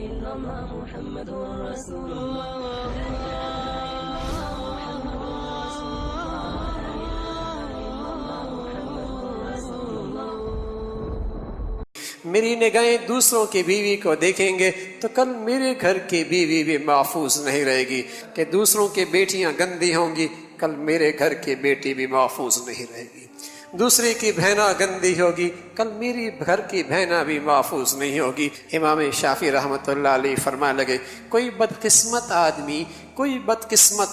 إلا الله محمد رسول الله میری نگاہیں دوسروں کی بیوی کو دیکھیں گے تو کل میرے گھر کی بیوی بھی محفوظ نہیں رہے گی، کہ دوسروں کی بیٹیاں گندی ہوں گی، کل میرے گھر کی بیٹی بھی محفوظ نہیں رہے گی۔ دوسرے کی بہنا گندی ہوگی، کل میری گھر کی بہنا بھی محفوظ نہیں ہوگی۔ امام شافعی رحمۃ اللہ علیہ فرمانے لگے، کوئی بدقسمت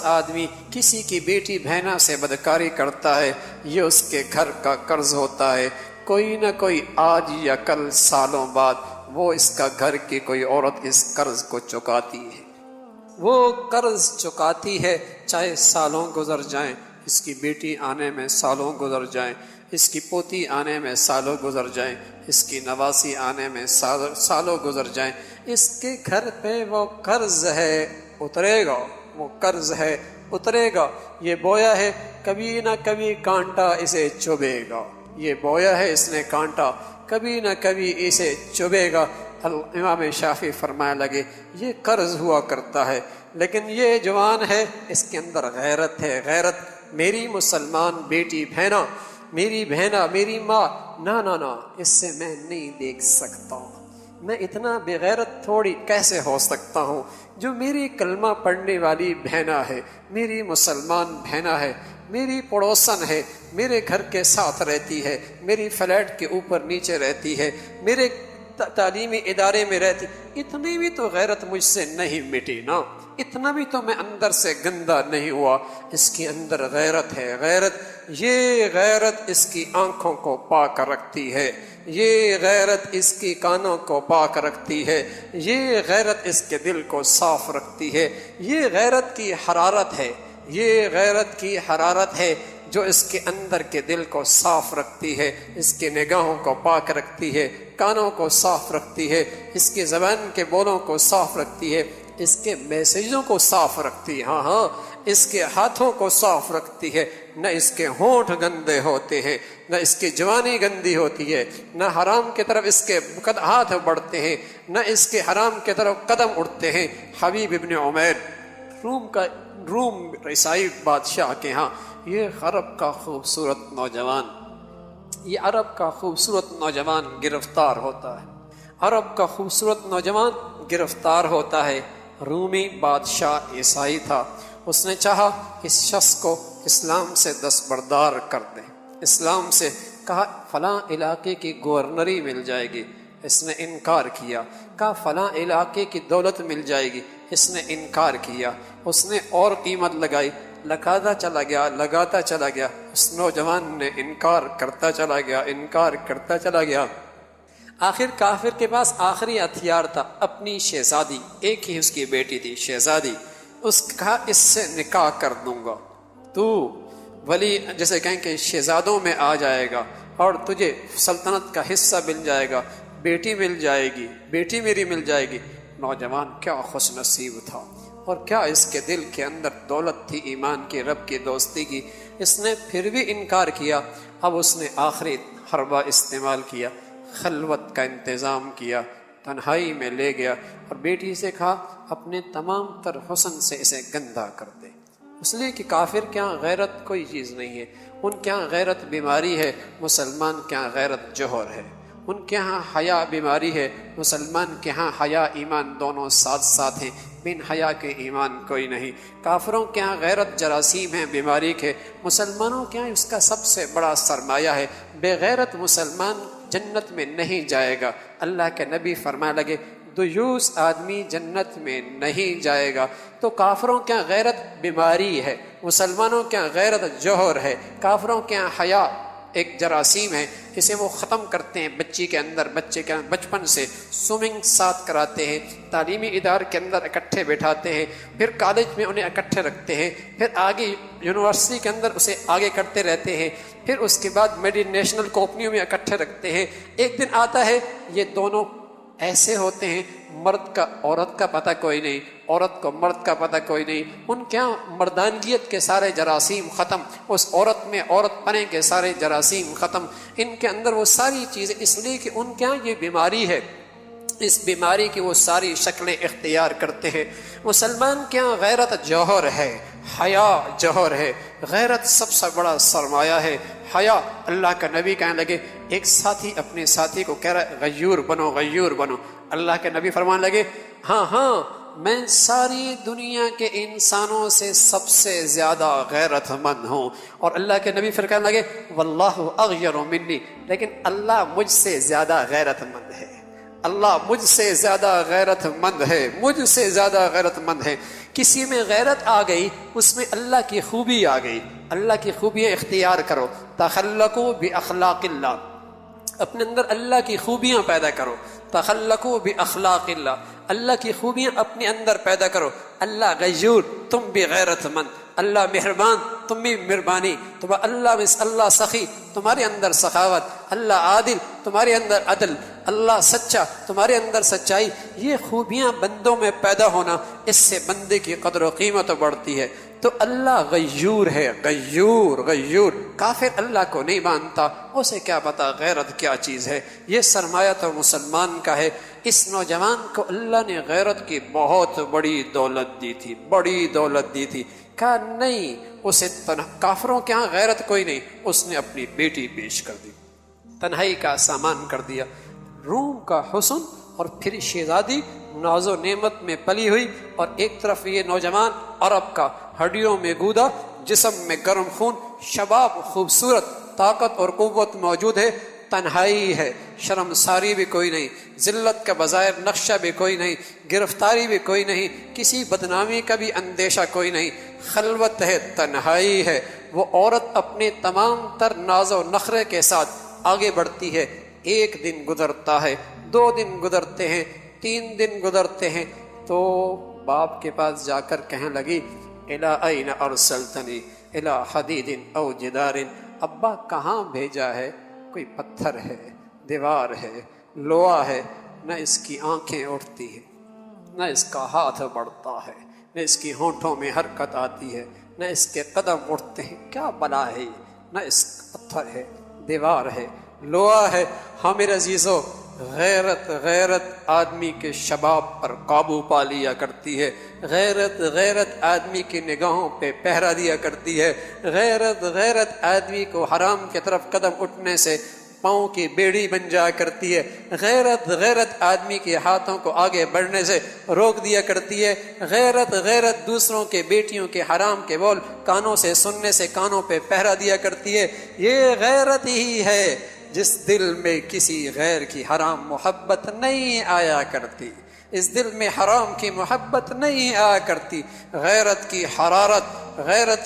آدمی کسی کی بیٹی بہنا سے بدکاری کرتا ہے، یہ اس کے گھر کا قرض ہوتا ہے، کوئی نہ کوئی آج یا کل سالوں بعد وہ اس کا گھر کی کوئی عورت اس قرض کو چکاتی ہے، وہ قرض چکاتی ہے، چاہے سالوں گزر جائیں، اس کی بیٹی آنے میں سالوں گزر جائیں، اس کی پوتی آنے میں سالوں گزر جائیں، اس کی نواسی آنے میں سالوں گزر جائیں، اس کے گھر پہ وہ قرض ہے اترے گا، وہ قرض ہے اترے گا۔ یہ بویا ہے کبھی نہ کبھی کانٹا اسے چبھے گا، یہ بویا ہے اس نے کانٹا، کبھی نہ کبھی اسے چبھے گا۔ امام شافعی فرمانے لگے یہ قرض ہوا کرتا ہے، لیکن یہ جوان ہے، اس کے اندر غیرت ہے، غیرت۔ میری مسلمان بیٹی بہنا، میری بہنا، میری ماں، نہ اس سے میں نہیں دیکھ سکتا، میں اتنا بغیرت تھوڑی کیسے ہو سکتا ہوں، جو میری کلمہ پڑھنے والی بہنا ہے، میری مسلمان بہنا ہے، میری پڑوسن ہے، میرے گھر کے ساتھ رہتی ہے، میری فلیٹ کے اوپر نیچے رہتی ہے، میرے تعلیمی ادارے میں رہتی، اتنی بھی تو غیرت مجھ سے نہیں مٹی نا، اتنا بھی تو میں اندر سے گندا نہیں ہوا۔ اس کے اندر غیرت ہے، غیرت، یہ غیرت اس کی آنکھوں کو پاک رکھتی ہے، یہ غیرت اس کی کانوں کو پاک رکھتی ہے، یہ غیرت اس کے دل کو صاف رکھتی ہے، یہ غیرت کی حرارت ہے، یہ غیرت کی حرارت ہے جو اس کے اندر کے دل کو صاف رکھتی ہے، اس کی نگاہوں کو پاک رکھتی ہے، کانوں کو صاف رکھتی ہے، اس کی زبان کے بولوں کو صاف رکھتی ہے، اس کے میسیجوں کو صاف رکھتی ہے، ہاں اس کے ہاتھوں کو صاف رکھتی ہے، نہ اس کے ہونٹ گندے ہوتے ہیں، نہ اس کی جوانی گندی ہوتی ہے، نہ حرام کی طرف اس کے ہاتھ بڑھتے ہیں، نہ اس کے حرام کی طرف قدم اٹھتے ہیں۔ حبیب ابن عمیر روم عیسائی بادشاہ کے ہاں یہ عرب کا خوبصورت نوجوان، یہ عرب کا خوبصورت نوجوان گرفتار ہوتا ہے، عرب کا خوبصورت نوجوان گرفتار ہوتا ہے۔ رومی بادشاہ عیسائی تھا، اس نے چاہا اس شخص کو اسلام سے دستبردار کر دے، اسلام سے کہا فلاں علاقے کی گورنری مل جائے گی، اس نے انکار کیا، کہا فلاں علاقے کی دولت مل جائے گی، اس نے انکار کیا، اس نے اور قیمت لگائی، لگاتا چلا گیا، اس نوجوان نے انکار کرتا چلا گیا، آخر کافر کے پاس آخری ہتھیار تھا، اپنی شہزادی، ایک ہی اس کی بیٹی تھی شہزادی، اس کہا اس سے نکاح کر دوں گا، تو ولی جیسے کہیں کہ شہزادوں میں آ جائے گا اور تجھے سلطنت کا حصہ مل جائے گا، بیٹی مل جائے گی، بیٹی میری مل جائے گی۔ نوجوان کیا خوش نصیب تھا، اور کیا اس کے دل کے اندر دولت تھی، ایمان کی، رب کی دوستی کی، اس نے پھر بھی انکار کیا۔ اب اس نے آخری حربہ استعمال کیا، خلوت کا انتظام کیا، تنہائی میں لے گیا اور بیٹی سے کہا اپنے تمام تر حسن سے اسے گندا کر دے، اس لیے کہ کافر کے ہاں غیرت کوئی چیز نہیں ہے، ان کے ہاں غیرت بیماری ہے، مسلمان کے ہاں غیرت جوہر ہے، ان کے ہاں حیا بیماری ہے، مسلمان کے ہاں حیا ایمان دونوں ساتھ ساتھ ہیں، بن حیا کے ایمان کوئی نہیں۔ کافروں کے ہاں غیرت جراثیم ہے، بیماری کے، مسلمانوں کے ہاں اس کا سب سے بڑا سرمایہ ہے۔ بے غیرت مسلمان جنت میں نہیں جائے گا، اللہ کے نبی فرمانے لگے دیوس آدمی جنت میں نہیں جائے گا۔ تو کافروں کے ہاں غیرت بیماری ہے، مسلمانوں کے ہاں غیرت جوہر ہے۔ کافروں کے ہاں حیا ایک جراثیم ہے، اسے وہ ختم کرتے ہیں بچے کے اندر، بچپن سے سوئمنگ ساتھ کراتے ہیں، تعلیمی ادارے کے اندر اکٹھے بیٹھاتے ہیں، پھر کالج میں انہیں اکٹھے رکھتے ہیں، پھر آگے یونیورسٹی کے اندر اسے آگے کرتے رہتے ہیں، پھر اس کے بعد ملٹی نیشنل کمپنیوں میں اکٹھے رکھتے ہیں۔ ایک دن آتا ہے یہ دونوں ایسے ہوتے ہیں، مرد کا عورت کا پتہ کوئی نہیں، عورت کو مرد کا پتہ کوئی نہیں، ان کے ہاں مردانگیت کے سارے جراثیم ختم، اس عورت میں عورت پنے کے سارے جراثیم ختم، ان کے اندر وہ ساری چیزیں، اس لیے کہ ان کے ہاں یہ بیماری ہے، اس بیماری کی وہ ساری شکلیں اختیار کرتے ہیں۔ مسلمان کے یہاں غیرت جوہر ہے، حیا جوہر ہے، غیرت سب سے بڑا سرمایہ ہے۔ حیا، اللہ کا نبی کہنے لگے، ایک ساتھی اپنے ساتھی کو کہہ رہا ہے غیور بنو غیور بنو، اللہ کے نبی فرمان لگے ہاں میں ساری دنیا کے انسانوں سے سب سے زیادہ غیرت مند ہوں۔ اور اللہ کے نبی پھر کہنے لگے واللہ اغیر منی، لیکن اللہ مجھ سے زیادہ غیرت مند ہے، اللہ مجھ سے زیادہ غیرت مند ہے، مجھ سے زیادہ غیرت مند ہے۔ کسی میں غیرت آ گئی، اس میں اللہ کی خوبی آ گئی، اللہ کی خوبیاں اختیار کرو، تخلقوا باخلاق اللہ، اپنے اندر اللہ کی خوبیاں پیدا کرو، تخلقوا باخلاق اللہ، اللہ کی خوبیاں اپنے اندر پیدا کرو۔ اللہ غیور، تم بھی غیرت مند، اللہ مہربان، تم بھی مہربانی، اللہ سخی، تمہارے اندر سخاوت، اللہ عادل، تمہارے اندر عدل، اللہ سچا، تمہارے اندر سچائی۔ یہ خوبیاں بندوں میں پیدا ہونا، اس سے بندے کی قدر و قیمت بڑھتی ہے۔ تو اللہ غیور ہے، غیور۔ کافر اللہ کو نہیں مانتا، اسے کیا پتا غیرت کیا چیز ہے۔ یہ سرمایہ تو مسلمان کا ہے۔ اس نوجوان کو اللہ نے غیرت کی بہت بڑی دولت دی تھی، کہا نہیں، اسے کافروں کے ہاں غیرت کوئی نہیں، اس نے اپنی بیٹی پیش کر دی، تنہائی کا سامان کر دیا۔ روم کا حسن اور پھر شہزادی ناز و نعمت میں پلی ہوئی، اور ایک طرف یہ نوجوان عرب کا، ہڈیوں میں گودا، جسم میں گرم خون، شباب خوبصورت، طاقت اور قوت موجود ہے، تنہائی ہے، شرمساری بھی کوئی نہیں، ذلت کا بظاہر نقشہ بھی کوئی نہیں، گرفتاری بھی کوئی نہیں، کسی بدنامی کا بھی اندیشہ کوئی نہیں، خلوت ہے، تنہائی ہے۔ وہ عورت اپنے تمام تر ناز و نخرے کے ساتھ آگے بڑھتی ہے۔ ایک دن گزرتا ہے، 2 دن گزرتے ہیں، 3 دن گزرتے ہیں، تو باپ کے پاس جا کر کہنے لگی الی این ارسلتنی الی حدید او جدار، ابا کہاں بھیجا ہے؟ کوئی پتھر ہے، دیوار ہے، لوہا ہے، نہ اس کی آنکھیں اٹھتی ہیں، نہ اس کا ہاتھ بڑھتا ہے، نہ اس کی ہونٹوں میں حرکت آتی ہے، نہ اس کے قدم اٹھتے ہیں، کیا بلا ہے یہ؟ نہ اس پتھر ہے، دیوار ہے، لوہا ہے۔ ہاں میرے عزیزو، غیرت آدمی کے شباب پر قابو پا لیا کرتی ہے، غیرت آدمی کی نگاہوں پہ پہرا دیا کرتی ہے، غیرت آدمی کو حرام کی طرف قدم اٹھنے سے پاؤں کی بیڑی بن جایا کرتی ہے، غیرت آدمی کے ہاتھوں کو آگے بڑھنے سے روک دیا کرتی ہے، غیرت دوسروں کے بیٹیوں کے حرام کے بول کانوں سے سننے سے کانوں پہ پہرا دیا کرتی ہے۔ یہ غیرت ہی ہے جس دل میں کسی غیر کی حرام محبت نہیں آیا کرتی، اس دل میں حرام کی محبت نہیں آیا کرتی۔ غیرت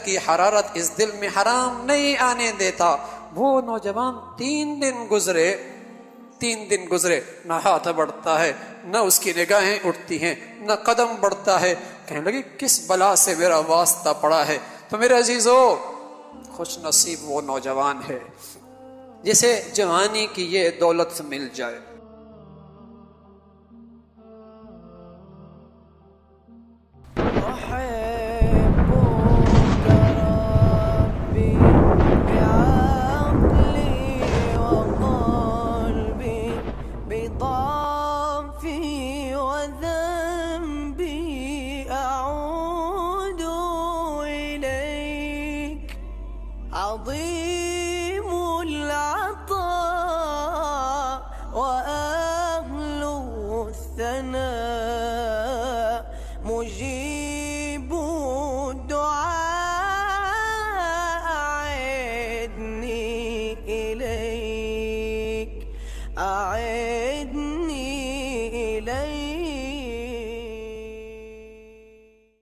کی حرارت اس دل میں حرام نہیں آنے دیتا۔ وہ نوجوان 3 دن گزرے، نہ ہاتھ بڑھتا ہے، نہ اس کی نگاہیں اٹھتی ہیں، نہ قدم بڑھتا ہے۔ کہنے لگی کس بلا سے میرا واسطہ پڑا ہے؟ تو میرے عزیزو، خوش نصیب وہ نوجوان ہے جسے جوانی کی یہ دولت مل جائے۔ عظيم العطاء وأهل الثناء مجيب